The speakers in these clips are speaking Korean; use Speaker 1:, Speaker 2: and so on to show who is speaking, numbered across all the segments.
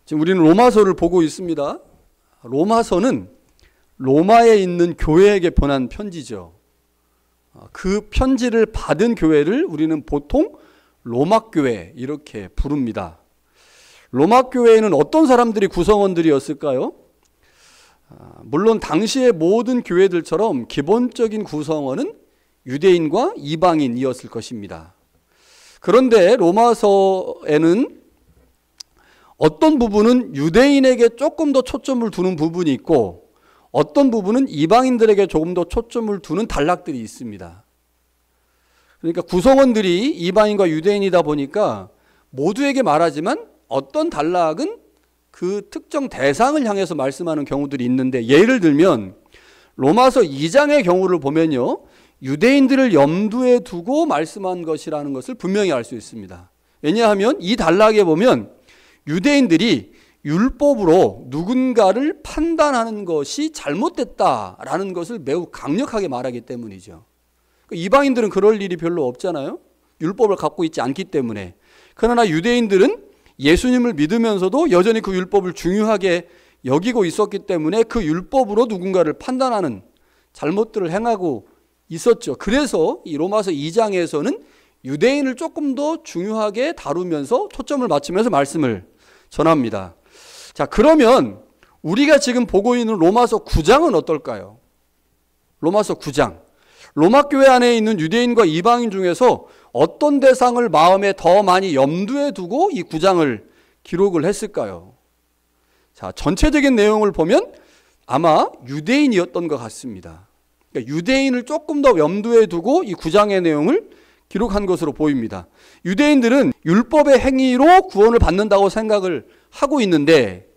Speaker 1: 지금 우리는 로마서를 보고 있습니다. 로마서는 로마에 있는 교회에게 보낸 편지죠. 그 편지를 받은 교회를 우리는 보통 로마교회 이렇게 부릅니다. 로마교회에는 어떤 사람들이 구성원들이었을까요? 물론 당시의 모든 교회들처럼 기본적인 구성원은 유대인과 이방인이었을 것입니다. 그런데 로마서에는 어떤 부분은 유대인에게 조금 더 초점을 두는 부분이 있고 어떤 부분은 이방인들에게 조금 더 초점을 두는 단락들이 있습니다. 그러니까 구성원들이 이방인과 유대인이다 보니까 모두에게 말하지만 어떤 단락은 그 특정 대상을 향해서 말씀하는 경우들이 있는데, 예를 들면 로마서 2장의 경우를 보면요, 유대인들을 염두에 두고 말씀한 것이라는 것을 분명히 알 수 있습니다. 왜냐하면 이 단락에 보면 유대인들이 율법으로 누군가를 판단하는 것이 잘못됐다라는 것을 매우 강력하게 말하기 때문이죠. 이방인들은 그럴 일이 별로 없잖아요. 율법을 갖고 있지 않기 때문에. 그러나 유대인들은 예수님을 믿으면서도 여전히 그 율법을 중요하게 여기고 있었기 때문에 그 율법으로 누군가를 판단하는 잘못들을 행하고 있었죠. 그래서 이 로마서 2장에서는 유대인을 조금 더 중요하게 다루면서 초점을 맞추면서 말씀을 전합니다. 자, 그러면 우리가 지금 보고 있는 로마서 9장은 어떨까요? 로마서 9장. 로마 교회 안에 있는 유대인과 이방인 중에서 어떤 대상을 마음에 더 많이 염두에 두고 이 9장을 기록을 했을까요? 자, 전체적인 내용을 보면 아마 유대인이었던 것 같습니다. 그러니까 유대인을 조금 더 염두에 두고 이 9장의 내용을 기록한 것으로 보입니다. 유대인들은 율법의 행위로 구원을 받는다고 생각을 하고 있는데,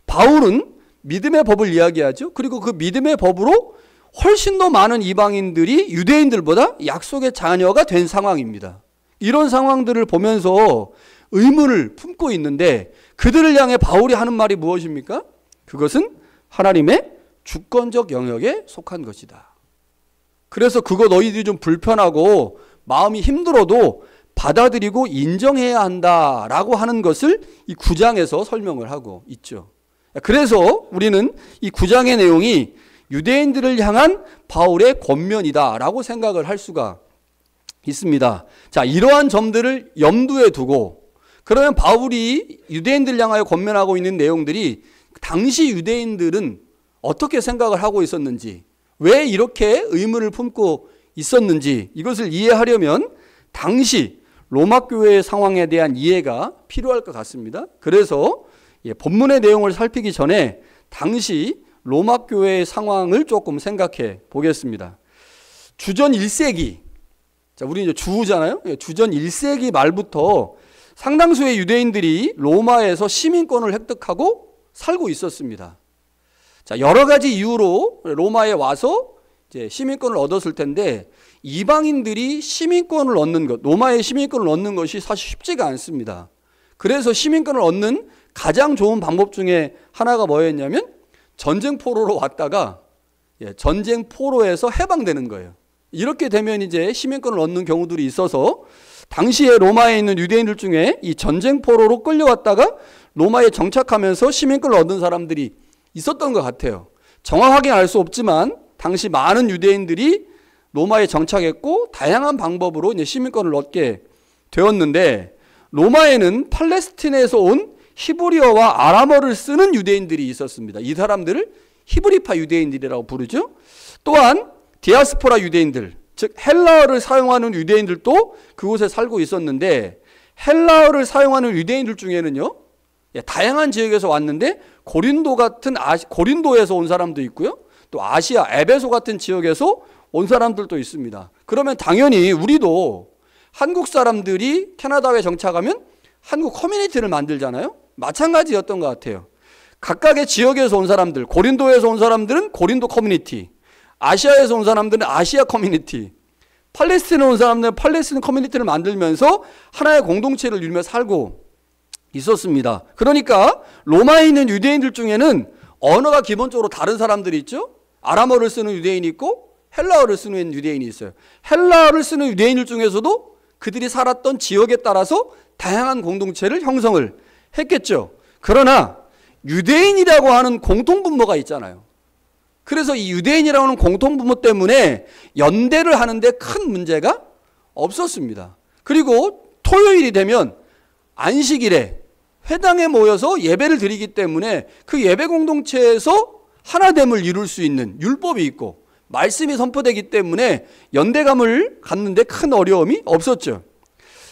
Speaker 1: 바울은 믿음의 법을 이야기하죠. 그리고 그 믿음의 법으로 훨씬 더 많은 이방인들이 유대인들보다 약속의 자녀가 된 상황입니다. 이런 상황들을 보면서 의문을 품고 있는데, 그들을 향해 바울이 하는 말이 무엇입니까? 그것은 하나님의 주권적 영역에 속한 것이다. 그래서 그거 너희들이 좀 불편하고 마음이 힘들어도 받아들이고 인정해야 한다라고 하는 것을 이 9장에서 설명을 하고 있죠. 그래서 우리는 이 9장의 내용이 유대인들을 향한 바울의 권면이다라고 생각을 할 수가 있습니다. 자, 이러한 점들을 염두에 두고, 그러면 바울이 유대인들 향하여 권면하고 있는 내용들이 당시 유대인들은 어떻게 생각을 하고 있었는지, 왜 이렇게 의문을 품고 있었는지, 이것을 이해하려면 당시 로마 교회의 상황에 대한 이해가 필요할 것 같습니다. 그래서 본문의 내용을 살피기 전에 당시 로마 교회의 상황을 조금 생각해 보겠습니다. 주전 1세기, 자, 우리 이제 주잖아요. 주전 1세기 말부터 상당수의 유대인들이 로마에서 시민권을 획득하고 살고 있었습니다. 자, 여러 가지 이유로 로마에 와서 이제 시민권을 얻었을 텐데, 이방인들이 시민권을 얻는 것, 로마의 시민권을 얻는 것이 사실 쉽지가 않습니다. 그래서 시민권을 얻는 가장 좋은 방법 중에 하나가 뭐였냐면 전쟁 포로로 왔다가 전쟁 포로에서 해방되는 거예요. 이렇게 되면 이제 시민권을 얻는 경우들이 있어서 당시에 로마에 있는 유대인들 중에 이 전쟁 포로로 끌려왔다가 로마에 정착하면서 시민권을 얻은 사람들이 있었던 것 같아요. 정확하게 알 수 없지만 당시 많은 유대인들이 로마에 정착했고 다양한 방법으로 이제 시민권을 얻게 되었는데, 로마에는 팔레스틴에서 온 히브리어와 아람어를 쓰는 유대인들이 있었습니다. 이 사람들을 히브리파 유대인들이라고 부르죠. 또한 디아스포라 유대인들, 즉 헬라어를 사용하는 유대인들도 그곳에 살고 있었는데, 헬라어를 사용하는 유대인들 중에는요, 다양한 지역에서 왔는데 고린도에서 온 사람도 있고요, 또 아시아 에베소 같은 지역에서 온 사람들도 있습니다. 그러면 당연히 우리도 한국 사람들이 캐나다에 정착하면 한국 커뮤니티를 만들잖아요. 마찬가지였던 것 같아요. 각각의 지역에서 온 사람들, 고린도에서 온 사람들은 고린도 커뮤니티, 아시아에서 온 사람들은 아시아 커뮤니티, 팔레스틴에 온 사람들은 팔레스틴 커뮤니티를 만들면서 하나의 공동체를 이루며 살고 있었습니다. 그러니까 로마에 있는 유대인들 중에는 언어가 기본적으로 다른 사람들이 있죠. 아람어를 쓰는 유대인이 있고 헬라어를 쓰는 유대인이 있어요. 헬라어를 쓰는 유대인들 중에서도 그들이 살았던 지역에 따라서 다양한 공동체를 형성을 했겠죠. 그러나 유대인이라고 하는 공통분모가 있잖아요. 그래서 이 유대인이라고 하는 공통분모 때문에 연대를 하는데 큰 문제가 없었습니다. 그리고 토요일이 되면 안식일에 회당에 모여서 예배를 드리기 때문에 그 예배 공동체에서 하나됨을 이룰 수 있는 율법이 있고 말씀이 선포되기 때문에 연대감을 갖는데 큰 어려움이 없었죠.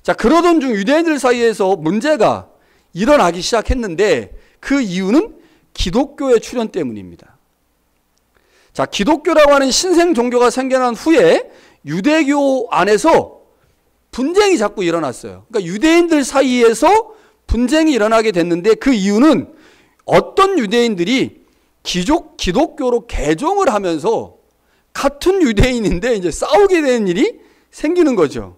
Speaker 1: 자, 그러던 중 유대인들 사이에서 문제가 일어나기 시작했는데 그 이유는 기독교의 출현 때문입니다. 자, 기독교라고 하는 신생 종교가 생겨난 후에 유대교 안에서 분쟁이 자꾸 일어났어요. 그러니까 유대인들 사이에서 분쟁이 일어나게 됐는데 그 이유는 어떤 유대인들이 기독교로 개종을 하면서 같은 유대인인데 이제 싸우게 되는 일이 생기는 거죠.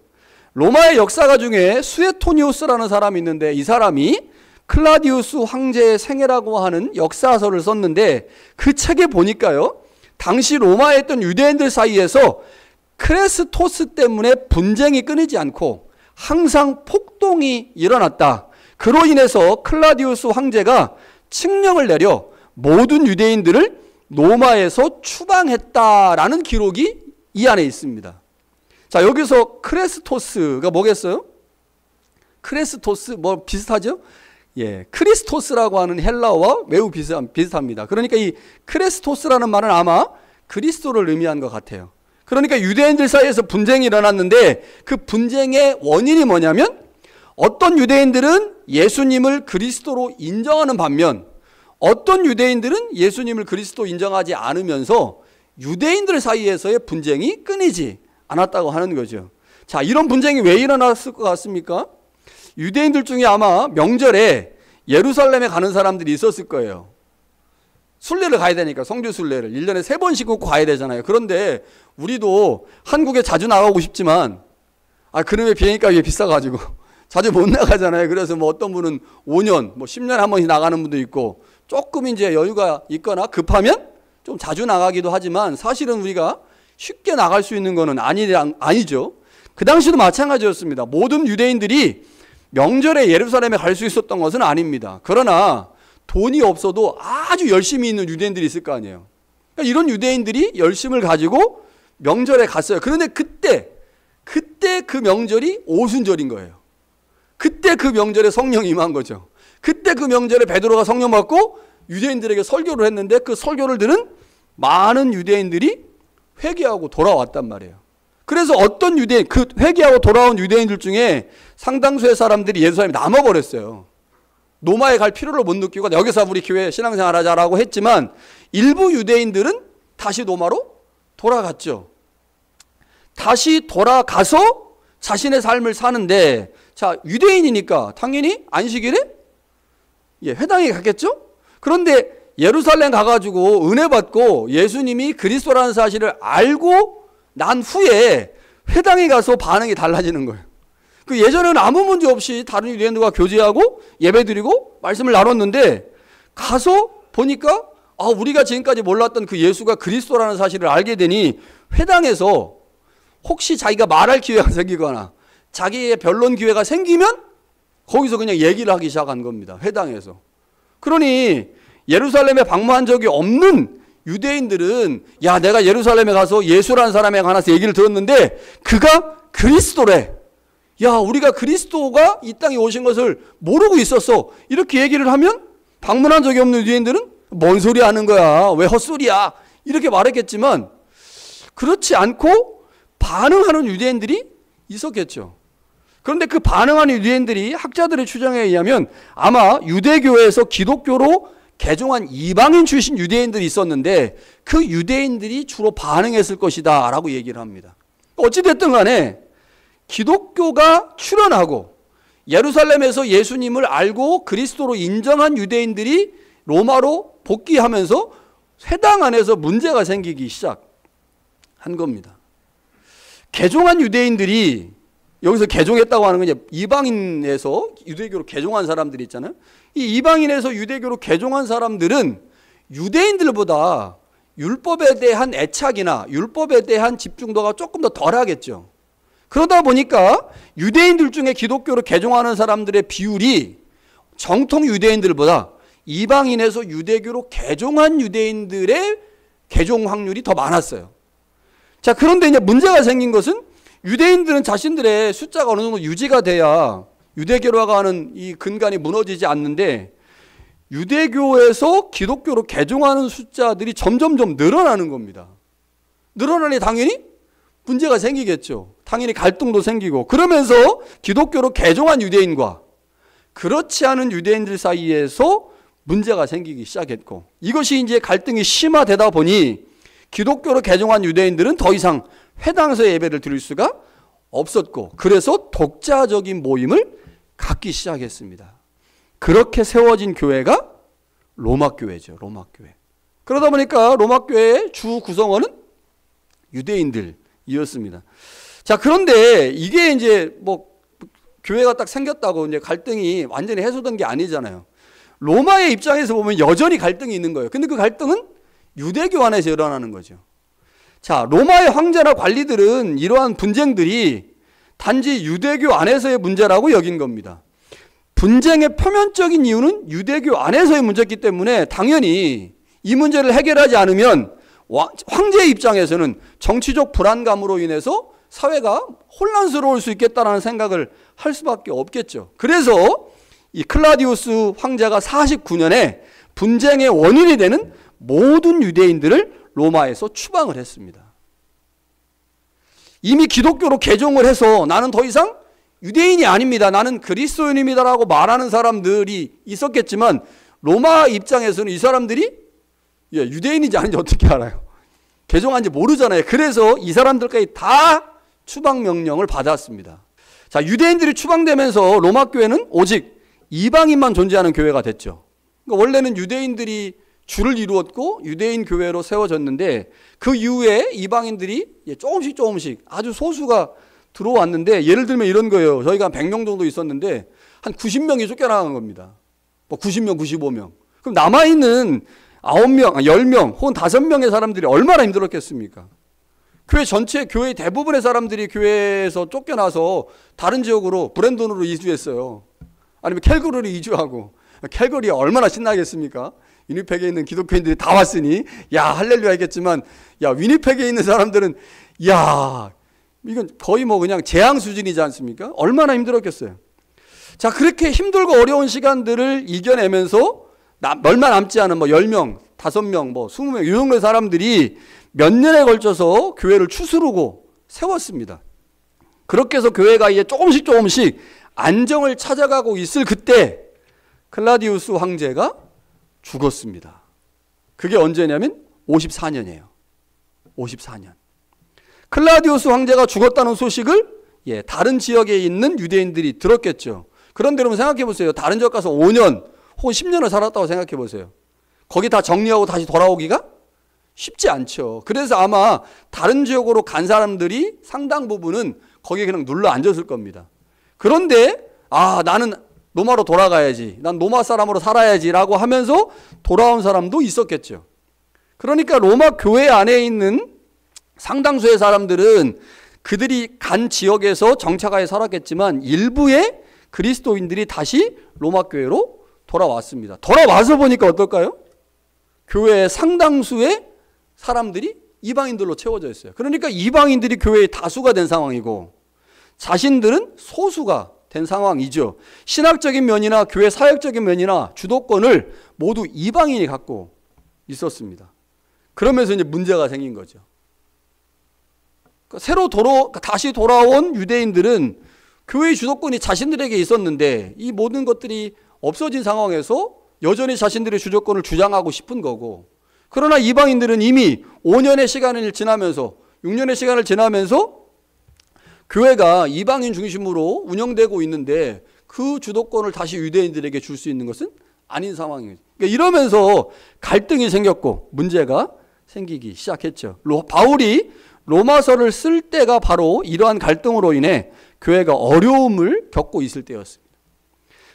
Speaker 1: 로마의 역사가 중에 수에토니우스라는 사람이 있는데 이 사람이 클라디우스 황제의 생애라고 하는 역사서를 썼는데 그 책에 보니까요, 당시 로마에 있던 유대인들 사이에서 크레스토스 때문에 분쟁이 끊이지 않고 항상 폭동이 일어났다. 그로 인해서 클라디우스 황제가 칙령을 내려 모든 유대인들을 로마에서 추방했다라는 기록이 이 안에 있습니다. 자, 여기서 크레스토스가 뭐겠어요? 크레스토스 뭐 비슷하죠? 예, 크리스토스라고 하는 헬라어와 매우 비슷합니다. 그러니까 이 크레스토스라는 말은 아마 그리스도를 의미한 것 같아요. 그러니까 유대인들 사이에서 분쟁이 일어났는데 그 분쟁의 원인이 뭐냐면 어떤 유대인들은 예수님을 그리스도로 인정하는 반면 어떤 유대인들은 예수님을 그리스도 인정하지 않으면서 유대인들 사이에서의 분쟁이 끊이지 않았다고 하는 거죠. 자, 이런 분쟁이 왜 일어났을 것 같습니까? 유대인들 중에 아마 명절에 예루살렘에 가는 사람들이 있었을 거예요. 순례를 가야 되니까 성주 순례를 1년에 3번씩 꼭 가야 되잖아요. 그런데 우리도 한국에 자주 나가고 싶지만 그놈의 비행기값이 비싸가지고 자주 못 나가잖아요. 그래서 뭐 어떤 분은 5년, 뭐 10년에 한 번씩 나가는 분도 있고 조금 이제 여유가 있거나 급하면 좀 자주 나가기도 하지만 사실은 우리가 쉽게 나갈 수 있는 거는 아니죠. 그 당시도 마찬가지였습니다. 모든 유대인들이 명절에 예루살렘에 갈 수 있었던 것은 아닙니다. 그러나 돈이 없어도 아주 열심히 있는 유대인들이 있을 거 아니에요. 그러니까 이런 유대인들이 열심을 가지고 명절에 갔어요. 그런데 그때 그 명절이 오순절인 거예요. 그때 그 명절에 성령이 임한 거죠. 그때 그 명절에 베드로가 성령 받고 유대인들에게 설교를 했는데 그 설교를 들은 많은 유대인들이 회개하고 돌아왔단 말이에요. 그래서 어떤 유대인, 그 회개하고 돌아온 유대인들 중에 상당수의 사람들이 예루살렘에 남아버렸어요. 로마에 갈 필요를 못 느끼고 여기서 우리 교회 신앙생활 하자라고 했지만 일부 유대인들은 다시 로마로 돌아갔죠. 다시 돌아가서 자신의 삶을 사는데 자, 유대인이니까 당연히 안식일에 회당에 갔겠죠? 그런데 예루살렘 가가지고 은혜 받고 예수님이 그리스도라는 사실을 알고 난 후에 회당에 가서 반응이 달라지는 거예요. 그 예전에는 아무 문제 없이 다른 유대인들과 교제하고 예배드리고 말씀을 나눴는데 가서 보니까 우리가 지금까지 몰랐던 그 예수가 그리스도라는 사실을 알게 되니 회당에서 혹시 자기가 말할 기회가 생기거나 자기의 변론 기회가 생기면 거기서 그냥 얘기를 하기 시작한 겁니다. 회당에서. 그러니 예루살렘에 방문한 적이 없는 유대인들은 내가 예루살렘에 가서 예수라는 사람에 관해서 얘기를 들었는데 그가 그리스도래. 우리가 그리스도가 이 땅에 오신 것을 모르고 있었어. 이렇게 얘기를 하면 방문한 적이 없는 유대인들은 뭔 소리 하는 거야. 왜 헛소리야. 이렇게 말했겠지만 그렇지 않고 반응하는 유대인들이 있었겠죠. 그런데 그 반응하는 유대인들이 학자들의 추정에 의하면 아마 유대교에서 기독교로 개종한 이방인 출신 유대인들이 있었는데 그 유대인들이 주로 반응했을 것이다 라고 얘기를 합니다. 어찌됐든 간에 기독교가 출현하고 예루살렘에서 예수님을 알고 그리스도로 인정한 유대인들이 로마로 복귀하면서 회당 안에서 문제가 생기기 시작한 겁니다. 개종한 유대인들이 여기서 개종했다고 하는 건 이제 이방인에서 유대교로 개종한 사람들이 있잖아요. 이 이방인에서 유대교로 개종한 사람들은 유대인들보다 율법에 대한 애착이나 율법에 대한 집중도가 조금 더 덜하겠죠. 그러다 보니까 유대인들 중에 기독교로 개종하는 사람들의 비율이 정통 유대인들보다 이방인에서 유대교로 개종한 유대인들의 개종 확률이 더 많았어요. 자, 그런데 이제 문제가 생긴 것은 유대인들은 자신들의 숫자가 어느 정도 유지가 돼야 유대교로 가는 이 근간이 무너지지 않는데, 유대교에서 기독교로 개종하는 숫자들이 점점점 늘어나는 겁니다. 늘어나니 당연히 문제가 생기겠죠. 당연히 갈등도 생기고, 그러면서 기독교로 개종한 유대인과 그렇지 않은 유대인들 사이에서 문제가 생기기 시작했고, 이것이 이제 갈등이 심화되다 보니 기독교로 개종한 유대인들은 더 이상 회당에서 예배를 드릴 수가 없었고, 그래서 독자적인 모임을 갖기 시작했습니다. 그렇게 세워진 교회가 로마 교회죠. 로마 교회. 그러다 보니까 로마 교회의 주 구성원은 유대인들이었습니다. 자, 그런데 이게 이제 뭐 교회가 딱 생겼다고 이제 갈등이 완전히 해소된 게 아니잖아요. 로마의 입장에서 보면 여전히 갈등이 있는 거예요. 근데 그 갈등은 유대교 안에서 일어나는 거죠. 자, 로마의 황제나 관리들은 이러한 분쟁들이 단지 유대교 안에서의 문제라고 여긴 겁니다. 분쟁의 표면적인 이유는 유대교 안에서의 문제이기 때문에 당연히 이 문제를 해결하지 않으면 황제의 입장에서는 정치적 불안감으로 인해서 사회가 혼란스러울 수 있겠다라는 생각을 할 수밖에 없겠죠. 그래서 이 클라디우스 황제가 49년에 분쟁의 원인이 되는 모든 유대인들을 로마에서 추방을 했습니다. 이미 기독교로 개종을 해서 나는 더 이상 유대인이 아닙니다, 나는 그리스도인입니다라고 말하는 사람들이 있었겠지만, 로마 입장에서는 이 사람들이 유대인인지 아닌지 어떻게 알아요? 개종한지 모르잖아요. 그래서 이 사람들까지 다 추방 명령을 받았습니다. 자, 유대인들이 추방되면서 로마 교회는 오직 이방인만 존재하는 교회가 됐죠. 그러니까 원래는 유대인들이 주를 이루었고 유대인 교회로 세워졌는데, 그 이후에 이방인들이 조금씩 아주 소수가 들어왔는데, 예를 들면 이런 거예요. 저희가 한 100명 정도 있었는데 한 90명이 쫓겨나간 겁니다. 뭐 90명, 95명. 그럼 남아있는 9명, 10명 혹은 5명의 사람들이 얼마나 힘들었겠습니까? 교회 전체, 교회 대부분의 사람들이 교회에서 쫓겨나서 다른 지역으로 브랜돈으로 이주했어요. 아니면 캘거리로 이주하고. 캘거리가 얼마나 신나겠습니까? 위니펙에 있는 기독교인들이 다 왔으니 야 할렐루야 하겠지만, 야 위니펙에 있는 사람들은 야 이건 거의 뭐 그냥 재앙 수준이지 않습니까? 얼마나 힘들었겠어요. 자, 그렇게 힘들고 어려운 시간들을 이겨내면서 얼마 남지 않은 뭐 10명, 5명, 뭐 20명 이 정도의 사람들이 몇 년에 걸쳐서 교회를 추스르고 세웠습니다. 그렇게 해서 교회가 이제 조금씩 안정을 찾아가고 있을 그때 클라디우스 황제가 죽었습니다. 그게 언제냐면 54년이에요. 54년. 클라디우스 황제가 죽었다는 소식을 다른 지역에 있는 유대인들이 들었겠죠. 그런데 여러분 생각해 보세요. 다른 지역 가서 5년 혹은 10년을 살았다고 생각해 보세요. 거기 다 정리하고 다시 돌아오기가 쉽지 않죠. 그래서 아마 다른 지역으로 간 사람들이 상당 부분은 거기에 그냥 눌러 앉았을 겁니다. 그런데 나는 로마로 돌아가야지, 난 로마 사람으로 살아야지라고 하면서 돌아온 사람도 있었겠죠. 그러니까 로마 교회 안에 있는 상당수의 사람들은 그들이 간 지역에서 정착하에 살았겠지만, 일부의 그리스도인들이 다시 로마 교회로 돌아왔습니다. 돌아와서 보니까 어떨까요? 교회의 상당수의 사람들이 이방인들로 채워져 있어요. 그러니까 이방인들이 교회의 다수가 된 상황이고 자신들은 소수가 된 상황이죠. 신학적인 면이나 교회 사역적인 면이나 주도권을 모두 이방인이 갖고 있었습니다. 그러면서 이제 문제가 생긴 거죠. 다시 돌아온 유대인들은 교회의 주도권이 자신들에게 있었는데 이 모든 것들이 없어진 상황에서 여전히 자신들의 주도권을 주장하고 싶은 거고, 그러나 이방인들은 이미 5년의 시간을 지나면서 6년의 시간을 지나면서 교회가 이방인 중심으로 운영되고 있는데 그 주도권을 다시 유대인들에게 줄 수 있는 것은 아닌 상황이에요. 그러니까 이러면서 갈등이 생겼고 문제가 생기기 시작했죠. 바울이 로마서를 쓸 때가 바로 이러한 갈등으로 인해 교회가 어려움을 겪고 있을 때였습니다.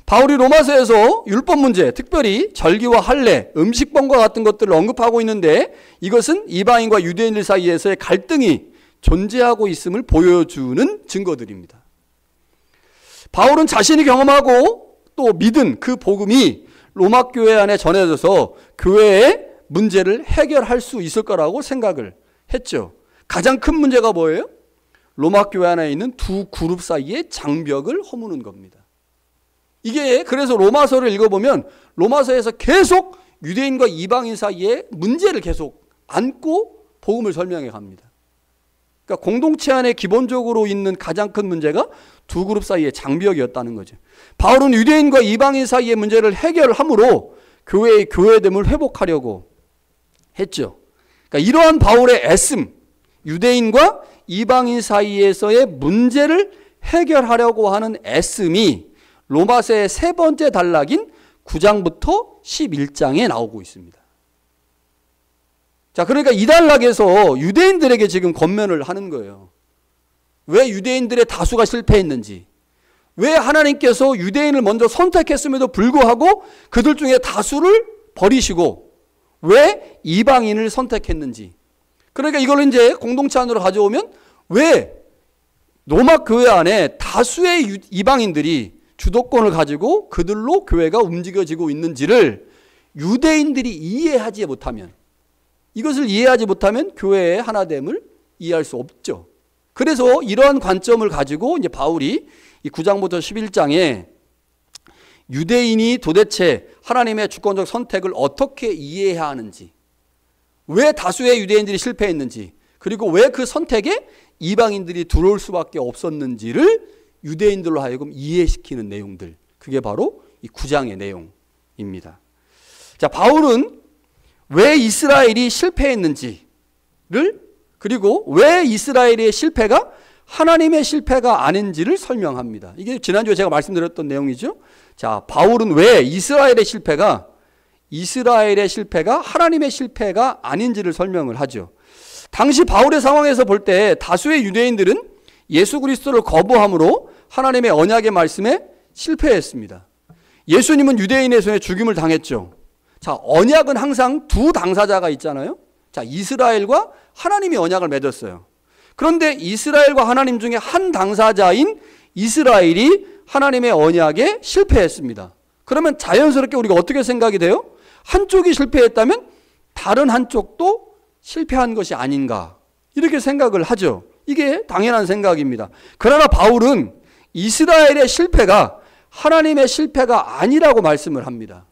Speaker 1: 바울이 로마서에서 율법 문제, 특별히 절기와 할례, 음식범과 같은 것들을 언급하고 있는데, 이것은 이방인과 유대인들 사이에서의 갈등이 존재하고 있음을 보여주는 증거들입니다. 바울은 자신이 경험하고 또 믿은 그 복음이 로마 교회 안에 전해져서 교회의 문제를 해결할 수 있을 거라고 생각을 했죠. 가장 큰 문제가 뭐예요? 로마 교회 안에 있는 두 그룹 사이의 장벽을 허무는 겁니다. 이게 그래서 로마서를 읽어보면 로마서에서 계속 유대인과 이방인 사이의 문제를 계속 안고 복음을 설명해 갑니다. 그러니까 공동체 안에 기본적으로 있는 가장 큰 문제가 두 그룹 사이의 장벽이었다는 거죠. 바울은 유대인과 이방인 사이의 문제를 해결함으로 교회의 교회됨을 회복하려고 했죠. 그러니까 이러한 바울의 애씀, 유대인과 이방인 사이에서의 문제를 해결하려고 하는 애씀이 로마서의 세 번째 단락인 9장부터 11장에 나오고 있습니다. 자, 그러니까 이 단락에서 유대인들에게 지금 권면을 하는 거예요. 왜 유대인들의 다수가 실패했는지, 왜 하나님께서 유대인을 먼저 선택했음에도 불구하고 그들 중에 다수를 버리시고 왜 이방인을 선택했는지. 그러니까 이걸 이제 공동체 안으로 가져오면 왜 로마 교회 안에 다수의 이방인들이 주도권을 가지고 그들로 교회가 움직여지고 있는지를 유대인들이 이해하지 못하면, 이것을 이해하지 못하면 교회의 하나됨을 이해할 수 없죠. 그래서 이러한 관점을 가지고 이제 바울이 이 9장부터 11장에 유대인이 도대체 하나님의 주권적 선택을 어떻게 이해해야 하는지, 왜 다수의 유대인들이 실패했는지, 그리고 왜 그 선택에 이방인들이 들어올 수밖에 없었는지를 유대인들로 하여금 이해시키는 내용들, 그게 바로 이 9장의 내용입니다. 자, 바울은 왜 이스라엘이 실패했는지를, 그리고 왜 이스라엘의 실패가 하나님의 실패가 아닌지를 설명합니다. 이게 지난주에 제가 말씀드렸던 내용이죠. 자, 바울은 왜 이스라엘의 실패가 하나님의 실패가 아닌지를 설명을 하죠. 당시 바울의 상황에서 볼 때 다수의 유대인들은 예수 그리스도를 거부함으로 하나님의 언약의 말씀에 실패했습니다. 예수님은 유대인의 손에 죽임을 당했죠. 자, 언약은 항상 두 당사자가 있잖아요. 자, 이스라엘과 하나님이 언약을 맺었어요. 그런데 이스라엘과 하나님 중에 한 당사자인 이스라엘이 하나님의 언약에 실패했습니다. 그러면 자연스럽게 우리가 어떻게 생각이 돼요? 한쪽이 실패했다면 다른 한쪽도 실패한 것이 아닌가, 이렇게 생각을 하죠. 이게 당연한 생각입니다. 그러나 바울은 이스라엘의 실패가 하나님의 실패가 아니라고 말씀을 합니다.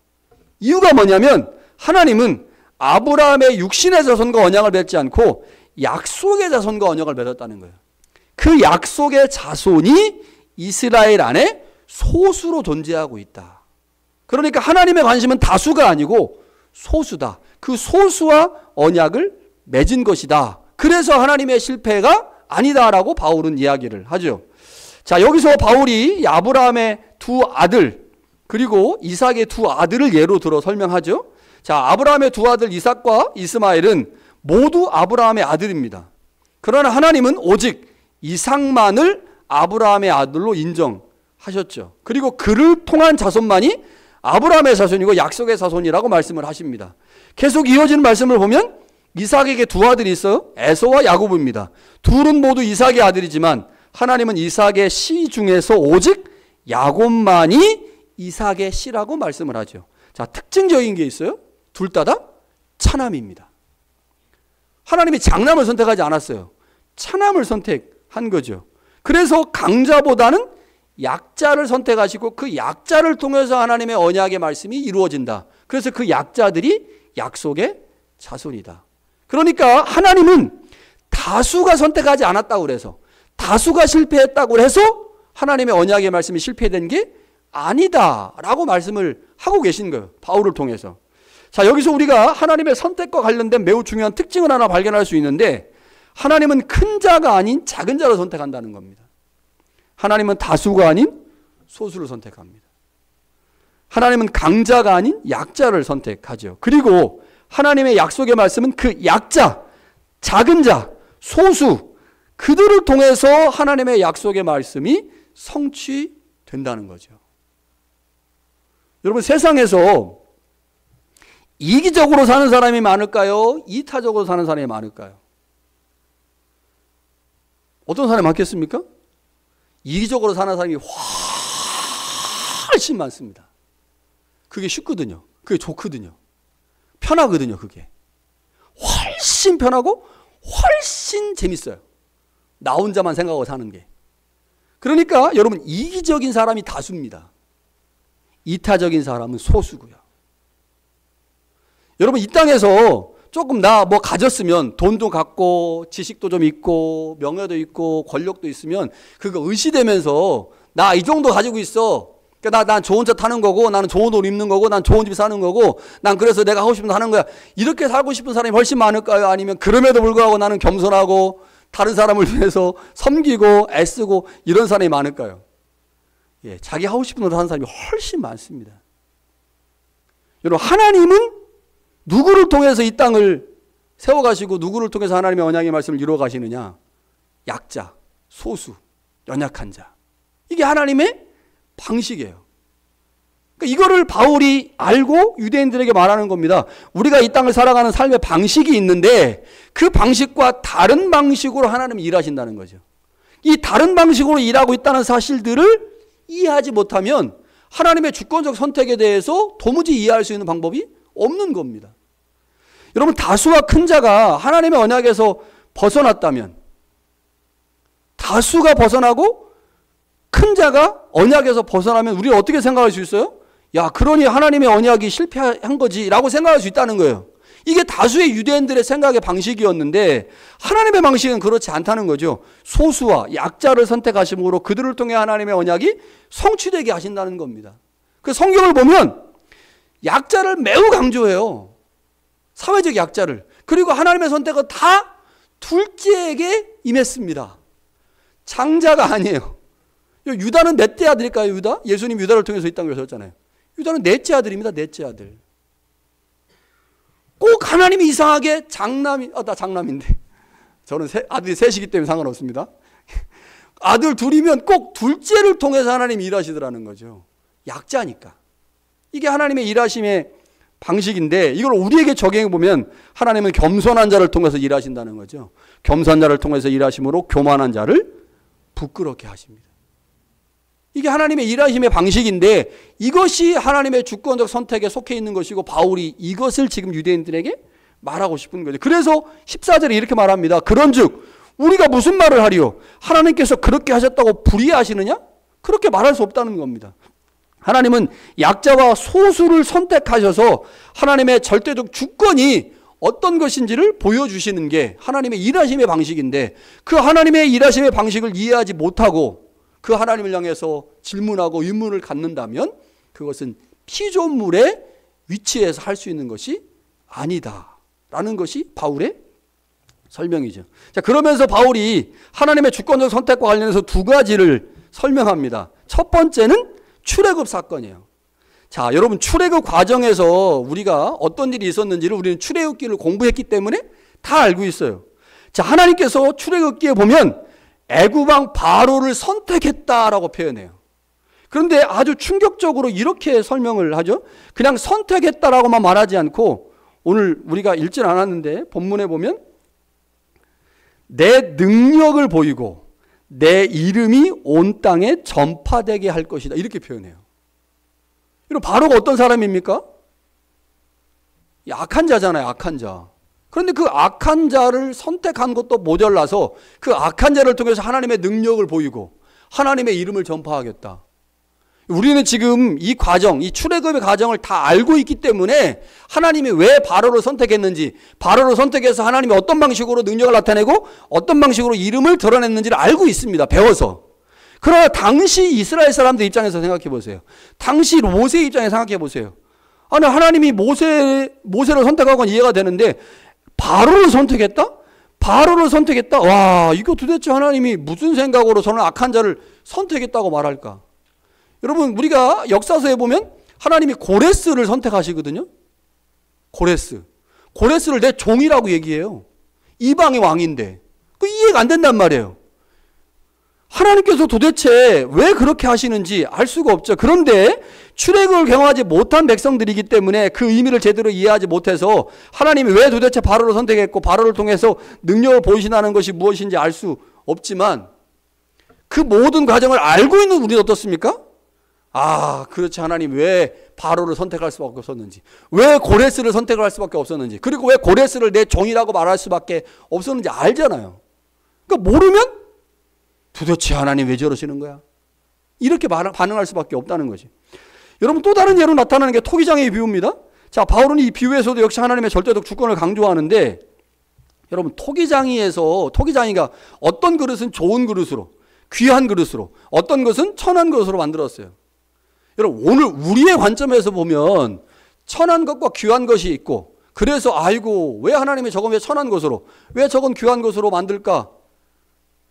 Speaker 1: 이유가 뭐냐면 하나님은 아브라함의 육신의 자손과 언약을 맺지 않고 약속의 자손과 언약을 맺었다는 거예요. 그 약속의 자손이 이스라엘 안에 소수로 존재하고 있다. 그러니까 하나님의 관심은 다수가 아니고 소수다. 그 소수와 언약을 맺은 것이다. 그래서 하나님의 실패가 아니다라고 바울은 이야기를 하죠. 자, 여기서 바울이 아브라함의 두 아들 그리고 이삭의 두 아들을 예로 들어 설명하죠. 자, 아브라함의 두 아들 이삭과 이스마엘은 모두 아브라함의 아들입니다. 그러나 하나님은 오직 이삭만을 아브라함의 아들로 인정하셨죠. 그리고 그를 통한 자손만이 아브라함의 자손이고 약속의 자손이라고 말씀을 하십니다. 계속 이어지는 말씀을 보면 이삭에게 두 아들이 있어요. 에서와 야곱입니다. 둘은 모두 이삭의 아들이지만 하나님은 이삭의 씨 중에서 오직 야곱만이 이삭의 씨라고 말씀을 하죠. 자, 특징적인 게 있어요. 둘 다 차남입니다. 하나님이 장남을 선택하지 않았어요. 차남을 선택한 거죠. 그래서 강자보다는 약자를 선택하시고 그 약자를 통해서 하나님의 언약의 말씀이 이루어진다. 그래서 그 약자들이 약속의 자손이다. 그러니까 하나님은 다수가 선택하지 않았다고 그래서, 다수가 실패했다고 해서 하나님의 언약의 말씀이 실패된 게 아니다라고 말씀을 하고 계신 거예요. 바울을 통해서. 자, 여기서 우리가 하나님의 선택과 관련된 매우 중요한 특징을 하나 발견할 수 있는데, 하나님은 큰 자가 아닌 작은 자를 선택한다는 겁니다. 하나님은 다수가 아닌 소수를 선택합니다. 하나님은 강자가 아닌 약자를 선택하죠. 그리고 하나님의 약속의 말씀은 그 약자, 작은 자, 소수, 그들을 통해서 하나님의 약속의 말씀이 성취된다는 거죠. 여러분, 세상에서 이기적으로 사는 사람이 많을까요? 이타적으로 사는 사람이 많을까요? 어떤 사람이 많겠습니까? 이기적으로 사는 사람이 훨씬 많습니다. 그게 쉽거든요. 그게 좋거든요. 편하거든요. 그게 훨씬 편하고 훨씬 재밌어요. 나 혼자만 생각하고 사는 게. 그러니까 여러분, 이기적인 사람이 다수입니다. 이타적인 사람은 소수고요. 여러분, 이 땅에서 조금 나 뭐 가졌으면, 돈도 갖고 지식도 좀 있고 명예도 있고 권력도 있으면 그거 의시되면서 나 이 정도 가지고 있어, 그러니까 난 좋은 차 타는 거고, 나는 좋은 옷 입는 거고, 난 좋은 집에 사는 거고, 난 그래서 내가 하고 싶은 거 하는 거야, 이렇게 살고 싶은 사람이 훨씬 많을까요? 아니면 그럼에도 불구하고 나는 겸손하고 다른 사람을 위해서 섬기고 애쓰고 이런 사람이 많을까요? 예, 자기 하고 싶은 대로 하는 사람이 훨씬 많습니다. 여러분, 하나님은 누구를 통해서 이 땅을 세워가시고 누구를 통해서 하나님의 언약의 말씀을 이루어 가시느냐? 약자, 소수, 연약한 자. 이게 하나님의 방식이에요. 그러니까 이거를 바울이 알고 유대인들에게 말하는 겁니다. 우리가 이 땅을 살아가는 삶의 방식이 있는데 그 방식과 다른 방식으로 하나님이 일하신다는 거죠. 이 다른 방식으로 일하고 있다는 사실들을 이해하지 못하면 하나님의 주권적 선택에 대해서 도무지 이해할 수 있는 방법이 없는 겁니다. 여러분, 다수와 큰 자가 하나님의 언약에서 벗어났다면, 다수가 벗어나고 큰 자가 언약에서 벗어나면 우리는 어떻게 생각할 수 있어요? 야, 그러니 하나님의 언약이 실패한 거지 라고 생각할 수 있다는 거예요. 이게 다수의 유대인들의 생각의 방식이었는데 하나님의 방식은 그렇지 않다는 거죠. 소수와 약자를 선택하심으로 그들을 통해 하나님의 언약이 성취되게 하신다는 겁니다. 그 성경을 보면 약자를 매우 강조해요. 사회적 약자를. 그리고 하나님의 선택은 다 둘째에게 임했습니다. 장자가 아니에요. 유다는 넷째 아들일까요? 유다? 예수님 유다를 통해서 이 땅을 오셨잖아요. 유다는 넷째 아들입니다. 넷째 아들. 꼭 하나님이 이상하게 나 장남인데. 저는 아들이 셋이기 때문에 상관없습니다. 아들 둘이면 꼭 둘째를 통해서 하나님이 일하시더라는 거죠. 약자니까. 이게 하나님의 일하심의 방식인데 이걸 우리에게 적용해 보면 하나님은 겸손한 자를 통해서 일하신다는 거죠. 겸손한 자를 통해서 일하심으로 교만한 자를 부끄럽게 하십니다. 이게 하나님의 일하심의 방식인데 이것이 하나님의 주권적 선택에 속해 있는 것이고 바울이 이것을 지금 유대인들에게 말하고 싶은 거죠. 그래서 14절에 이렇게 말합니다. 그런즉 우리가 무슨 말을 하리요? 하나님께서 그렇게 하셨다고 불의하시느냐? 그렇게 말할 수 없다는 겁니다. 하나님은 약자와 소수를 선택하셔서 하나님의 절대적 주권이 어떤 것인지를 보여주시는 게 하나님의 일하심의 방식인데 그 하나님의 일하심의 방식을 이해하지 못하고 그 하나님을 향해서 질문하고 의문을 갖는다면 그것은 피조물의 위치에서 할 수 있는 것이 아니다라는 것이 바울의 설명이죠. 자, 그러면서 바울이 하나님의 주권적 선택과 관련해서 두 가지를 설명합니다. 첫 번째는 출애굽 사건이에요. 자, 여러분, 출애굽 과정에서 우리가 어떤 일이 있었는지를 우리는 출애굽기를 공부했기 때문에 다 알고 있어요. 자, 하나님께서 출애굽기에 보면 애굽왕 바로를 선택했다라고 표현해요. 그런데 아주 충격적으로 이렇게 설명을 하죠. 그냥 선택했다라고만 말하지 않고 오늘 우리가 읽진 않았는데 본문에 보면 내 능력을 보이고 내 이름이 온 땅에 전파되게 할 것이다 이렇게 표현해요. 그럼 바로가 어떤 사람입니까? 악한 자잖아요. 악한 자. 그런데 그 악한 자를 선택한 것도 모자라서 그 악한 자를 통해서 하나님의 능력을 보이고 하나님의 이름을 전파하겠다. 우리는 지금 이 과정, 이 출애굽의 과정을 다 알고 있기 때문에 하나님이 왜 바로를 선택했는지, 바로를 선택해서 하나님이 어떤 방식으로 능력을 나타내고 어떤 방식으로 이름을 드러냈는지를 알고 있습니다. 배워서. 그러나 당시 이스라엘 사람들 입장에서 생각해 보세요. 당시 모세 입장에서 생각해 보세요. 아니, 하나님이 모세를 선택하고는 이해가 되는데 바로를 선택했다? 바로를 선택했다? 와, 이거 도대체 하나님이 무슨 생각으로 저는 악한 자를 선택했다고 말할까? 여러분, 우리가 역사서에 보면 하나님이 고레스를 선택하시거든요. 고레스를 내 종이라고 얘기해요. 이방의 왕인데 그 이해가 안 된단 말이에요. 하나님께서 도대체 왜 그렇게 하시는지 알 수가 없죠. 그런데 출애굽을 경험하지 못한 백성들이기 때문에 그 의미를 제대로 이해하지 못해서 하나님이 왜 도대체 바로를 선택했고 바로를 통해서 능력을 보이시나는 것이 무엇인지 알 수 없지만 그 모든 과정을 알고 있는 우리는 어떻습니까? 아, 그렇지. 하나님 왜 바로를 선택할 수밖에 없었는지, 왜 고레스를 선택할 수밖에 없었는지, 그리고 왜 고레스를 내 종이라고 말할 수밖에 없었는지 알잖아요. 그러니까 모르면 도대체 하나님 왜 저러시는 거야? 이렇게 반응할 수밖에 없다는 거지. 여러분, 또 다른 예로 나타나는 게 토기장의 비유입니다. 자, 바울은 이 비유에서도 역시 하나님의 절대적 주권을 강조하는데, 여러분, 토기장이가 어떤 그릇은 좋은 그릇으로, 귀한 그릇으로, 어떤 것은 천한 것으로 만들었어요. 여러분, 오늘 우리의 관점에서 보면 천한 것과 귀한 것이 있고, 그래서 아이고 왜 하나님이 저건 왜 천한 것으로, 왜 저건 귀한 것으로 만들까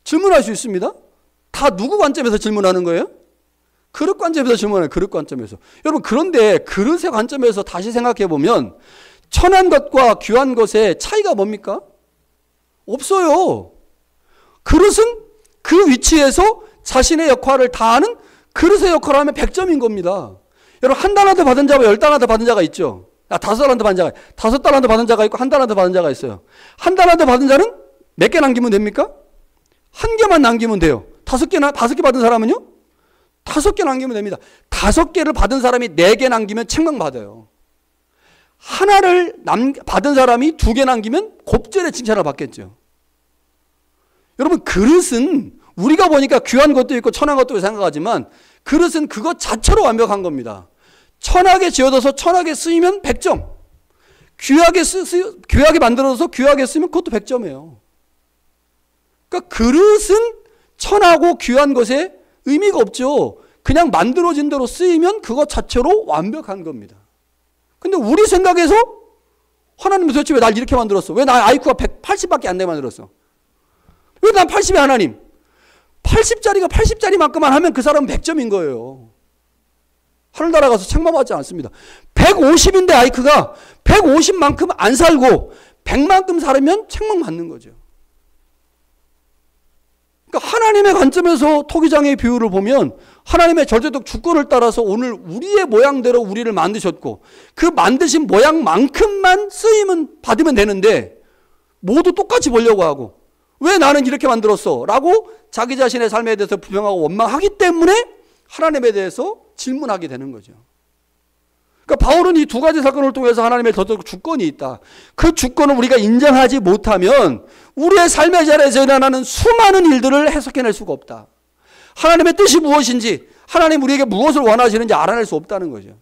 Speaker 1: 질문할 수 있습니다. 다 누구 관점에서 질문하는 거예요? 그릇 관점에서 질문해요. 그릇 관점에서. 여러분, 그런데 그릇의 관점에서 다시 생각해 보면 천한 것과 귀한 것의 차이가 뭡니까? 없어요. 그릇은 그 위치에서 자신의 역할을 다하는 그릇의 역할을 하면 100점인 겁니다. 여러분, 한 달란트 받은 자와 10달란트 받은 자가 있죠. 5달란트 받은 자가, 5달란트 받은 자가 있고 1달란트 받은 자가 있어요. 1달란트 받은 자는 몇 개 남기면 됩니까? 1개만 남기면 돼요. 5개 받은 사람은요? 5개 남기면 됩니다. 5개를 받은 사람이 4개 남기면 책망받아요. 하나를 받은 사람이 2개 남기면 곱절의 칭찬을 받겠죠. 여러분, 그릇은 우리가 보니까 귀한 것도 있고 천한 것도 있고 생각하지만 그릇은 그것 자체로 완벽한 겁니다. 천하게 지어져서 천하게 쓰이면 100점. 귀하게 만들어서 귀하게 쓰면 그것도 100점이에요. 그러니까 그릇은 천하고 귀한 것에 의미가 없죠. 그냥 만들어진 대로 쓰이면 그것 자체로 완벽한 겁니다. 근데 우리 생각에서 하나님은 도대체 왜 날 이렇게 만들었어? 왜 나 IQ가 180밖에 안 되게 만들었어? 왜 난 80이 하나님? 80짜리가 80짜리만큼만 하면 그 사람은 100점인 거예요. 하늘나라 가서 책망받지 않습니다. 150인데 IQ가 150만큼 안 살고 100만큼 살으면 책망받는 거죠. 그러니까 하나님의 관점에서 토기장의 비유를 보면 하나님의 절대적 주권을 따라서 오늘 우리의 모양대로 우리를 만드셨고 그 만드신 모양만큼만 쓰임은 받으면 되는데 모두 똑같이 보려고 하고 왜 나는 이렇게 만들었어? 라고 자기 자신의 삶에 대해서 불평하고 원망하기 때문에 하나님에 대해서 질문하게 되는 거죠. 그러니까 바울은 이 2가지 사건을 통해서 하나님의 절대적 주권이 있다. 그 주권을 우리가 인정하지 못하면 우리의 삶의 자리에서 일어나는 수많은 일들을 해석해낼 수가 없다. 하나님의 뜻이 무엇인지, 하나님 우리에게 무엇을 원하시는지 알아낼 수 없다는 거죠.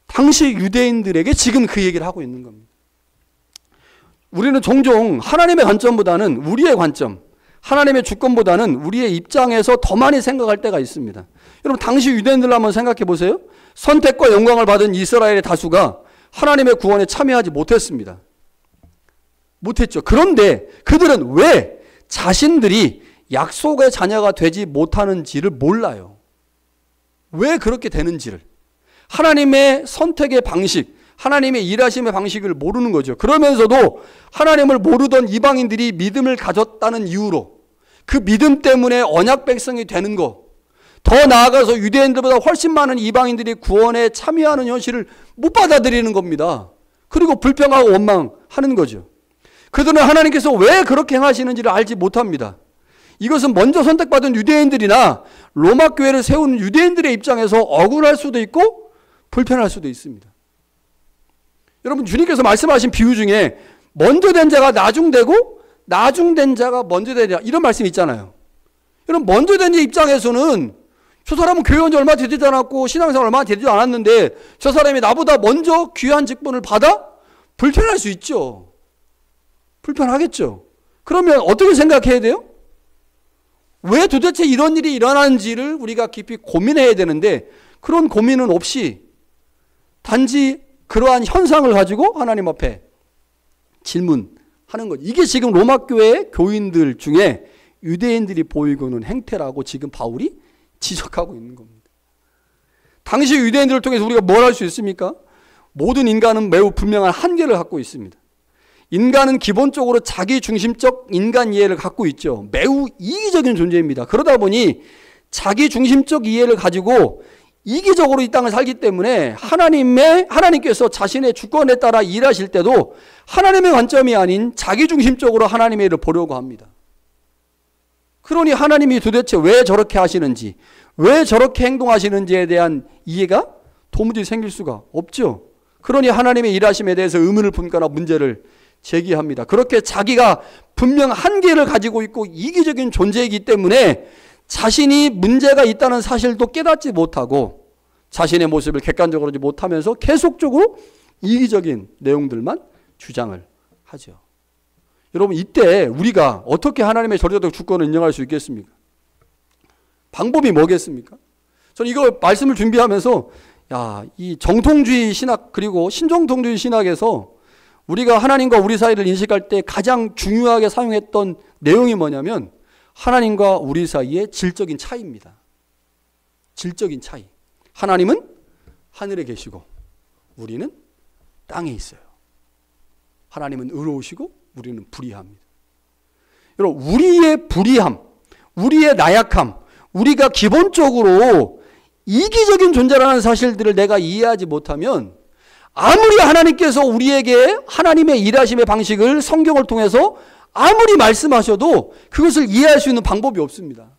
Speaker 1: 당시 유대인들에게 지금 그 얘기를 하고 있는 겁니다. 우리는 종종 하나님의 관점보다는 우리의 관점, 하나님의 주권보다는 우리의 입장에서 더 많이 생각할 때가 있습니다. 여러분, 당시 유대인들 한번 생각해 보세요. 선택과 영광을 받은 이스라엘의 다수가 하나님의 구원에 참여하지 못했습니다. 못했죠. 그런데 그들은 왜 자신들이 약속의 자녀가 되지 못하는지를 몰라요. 왜 그렇게 되는지를. 하나님의 선택의 방식, 하나님의 일하심의 방식을 모르는 거죠. 그러면서도 하나님을 모르던 이방인들이 믿음을 가졌다는 이유로 그 믿음 때문에 언약 백성이 되는 거, 더 나아가서 유대인들보다 훨씬 많은 이방인들이 구원에 참여하는 현실을 못 받아들이는 겁니다. 그리고 불평하고 원망하는 거죠. 그들은 하나님께서 왜 그렇게 행하시는지를 알지 못합니다. 이것은 먼저 선택받은 유대인들이나 로마 교회를 세운 유대인들의 입장에서 억울할 수도 있고 불편할 수도 있습니다. 여러분, 주님께서 말씀하신 비유 중에 먼저 된 자가 나중되고 나중된 자가 먼저 되냐 이런 말씀이 있잖아요. 여러분, 먼저 된 자 입장에서는 저 사람은 교회 온 지 얼마 되지 않았고 신앙생활 얼마 되지 않았는데 저 사람이 나보다 먼저 귀한 직분을 받아? 불편할 수 있죠. 불편하겠죠. 그러면 어떻게 생각해야 돼요? 왜 도대체 이런 일이 일어나는지를 우리가 깊이 고민해야 되는데 그런 고민은 없이 단지 그러한 현상을 가지고 하나님 앞에 질문하는 거죠. 이게 지금 로마 교회의 교인들 중에 유대인들이 보이고 있는 행태라고 지금 바울이 지적하고 있는 겁니다. 당시 유대인들을 통해서 우리가 뭘 할 수 있습니까? 모든 인간은 매우 분명한 한계를 갖고 있습니다. 인간은 기본적으로 자기 중심적 인간 이해를 갖고 있죠. 매우 이기적인 존재입니다. 그러다 보니 자기 중심적 이해를 가지고 이기적으로 이 땅을 살기 때문에 하나님께서 자신의 주권에 따라 일하실 때도 하나님의 관점이 아닌 자기 중심적으로 하나님의 일을 보려고 합니다. 그러니 하나님이 도대체 왜 저렇게 하시는지, 왜 저렇게 행동하시는지에 대한 이해가 도무지 생길 수가 없죠. 그러니 하나님의 일하심에 대해서 의문을 품거나 문제를 제기합니다. 그렇게 자기가 분명 한계를 가지고 있고 이기적인 존재이기 때문에 자신이 문제가 있다는 사실도 깨닫지 못하고 자신의 모습을 객관적으로 보지 못하면서 계속적으로 이기적인 내용들만 주장을 하죠. 여러분, 이때 우리가 어떻게 하나님의 절대적 주권을 인정할 수 있겠습니까? 방법이 뭐겠습니까? 저는 이거 말씀을 준비하면서 이 정통주의 신학 그리고 신정통주의 신학에서 우리가 하나님과 우리 사이를 인식할 때 가장 중요하게 사용했던 내용이 뭐냐면 하나님과 우리 사이의 질적인 차이입니다. 질적인 차이. 하나님은 하늘에 계시고 우리는 땅에 있어요. 하나님은 의로우시고 우리는 불의합니다. 여러분, 우리의 불의함, 우리의 나약함, 우리가 기본적으로 이기적인 존재라는 사실들을 내가 이해하지 못하면 아무리 하나님께서 우리에게 하나님의 일하심의 방식을 성경을 통해서 아무리 말씀하셔도 그것을 이해할 수 있는 방법이 없습니다.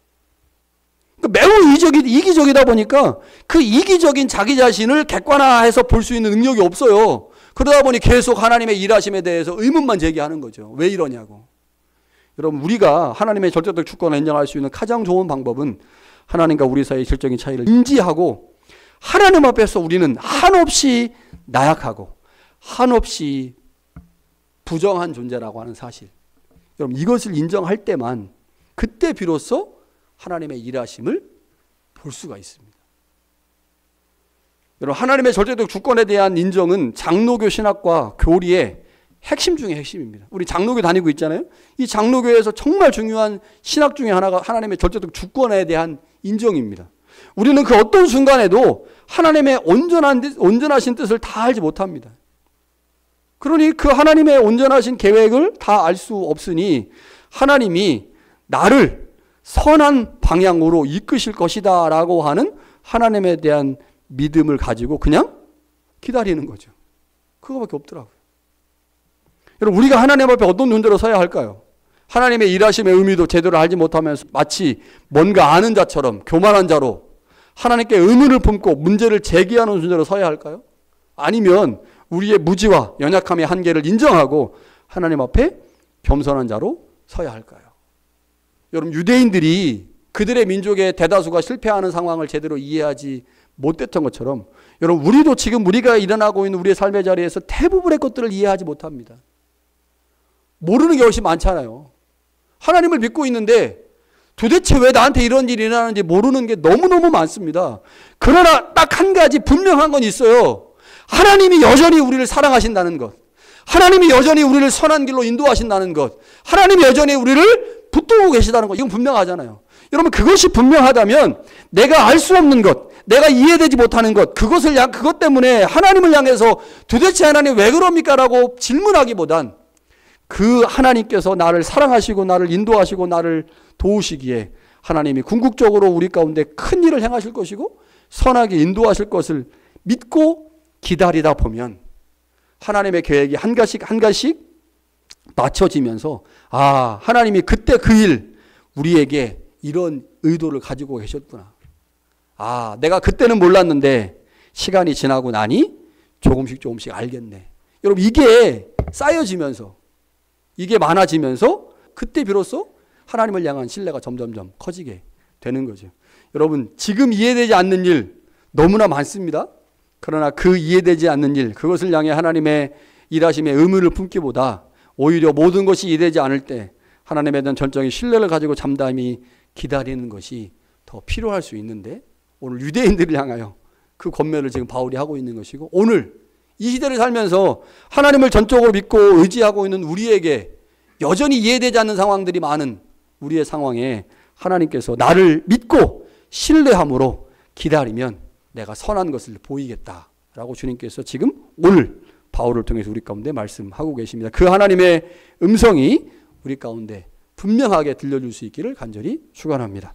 Speaker 1: 매우 이기적이다 보니까 그 이기적인 자기 자신을 객관화해서 볼 수 있는 능력이 없어요. 그러다 보니 계속 하나님의 일하심에 대해서 의문만 제기하는 거죠. 왜 이러냐고. 여러분, 우리가 하나님의 절대적 주권을 인정할 수 있는 가장 좋은 방법은 하나님과 우리 사이의 질적인 차이를 인지하고 하나님 앞에서 우리는 한없이 나약하고 한없이 부정한 존재라고 하는 사실. 여러분, 이것을 인정할 때만 그때 비로소 하나님의 일하심을 볼 수가 있습니다. 여러분, 하나님의 절대적 주권에 대한 인정은 장로교 신학과 교리의 핵심 중에 핵심입니다. 우리 장로교 다니고 있잖아요. 이 장로교에서 정말 중요한 신학 중에 하나가 하나님의 절대적 주권에 대한 인정입니다. 우리는 그 어떤 순간에도 하나님의 온전하신 뜻을 다 알지 못합니다. 그러니 그 하나님의 온전하신 계획을 다 알 수 없으니 하나님이 나를 선한 방향으로 이끄실 것이다 라고 하는 하나님에 대한 믿음을 가지고 그냥 기다리는 거죠. 그거밖에 없더라고요. 여러분, 우리가 하나님 앞에 어떤 존재로 서야 할까요? 하나님의 일하심의 의미도 제대로 알지 못하면서 마치 뭔가 아는 자처럼 교만한 자로 하나님께 의문을 품고 문제를 제기하는 존재로 서야 할까요? 아니면 우리의 무지와 연약함의 한계를 인정하고 하나님 앞에 겸손한 자로 서야 할까요? 여러분, 유대인들이 그들의 민족의 대다수가 실패하는 상황을 제대로 이해하지 못했던 것처럼 여러분, 우리도 지금 우리가 일어나고 있는 우리의 삶의 자리에서 대부분의 것들을 이해하지 못합니다. 모르는 게 훨씬 많잖아요. 하나님을 믿고 있는데 도대체 왜 나한테 이런 일이 일어나는지 모르는 게 너무너무 많습니다. 그러나 딱 한 가지 분명한 건 있어요. 하나님이 여전히 우리를 사랑하신다는 것. 하나님이 여전히 우리를 선한 길로 인도하신다는 것. 하나님이 여전히 우리를 붙들고 계시다는 것. 이건 분명하잖아요. 여러분, 그것이 분명하다면 내가 알 수 없는 것, 내가 이해되지 못하는 것, 그것 때문에 하나님을 향해서 도대체 하나님 왜 그럽니까? 라고 질문하기보단 그 하나님께서 나를 사랑하시고 나를 인도하시고 나를 도우시기에 하나님이 궁극적으로 우리 가운데 큰 일을 행하실 것이고 선하게 인도하실 것을 믿고 기다리다 보면 하나님의 계획이 한 가지씩 맞춰지면서 하나님이 그때 그 일 우리에게 이런 의도를 가지고 계셨구나. 내가 그때는 몰랐는데 시간이 지나고 나니 조금씩 알겠네. 여러분, 이게 쌓여지면서 이게 많아지면서 그때 비로소 하나님을 향한 신뢰가 점점점 커지게 되는 거죠. 여러분, 지금 이해되지 않는 일 너무나 많습니다. 그러나 그 이해되지 않는 일, 그것을 향해 하나님의 일하심의 의문을 품기보다 오히려 모든 것이 이해되지 않을 때 하나님에 대한 전적인 신뢰를 가지고 잠잠히 기다리는 것이 더 필요할 수 있는데 오늘 유대인들을 향하여 그 권면을 지금 바울이 하고 있는 것이고 오늘 이 시대를 살면서 하나님을 전적으로 믿고 의지하고 있는 우리에게 여전히 이해되지 않는 상황들이 많은 우리의 상황에 하나님께서 나를 믿고 신뢰함으로 기다리면 내가 선한 것을 보이겠다라고 주님께서 지금 오늘 바울을 통해서 우리 가운데 말씀하고 계십니다. 그 하나님의 음성이 우리 가운데 분명하게 들려줄 수 있기를 간절히 축원합니다.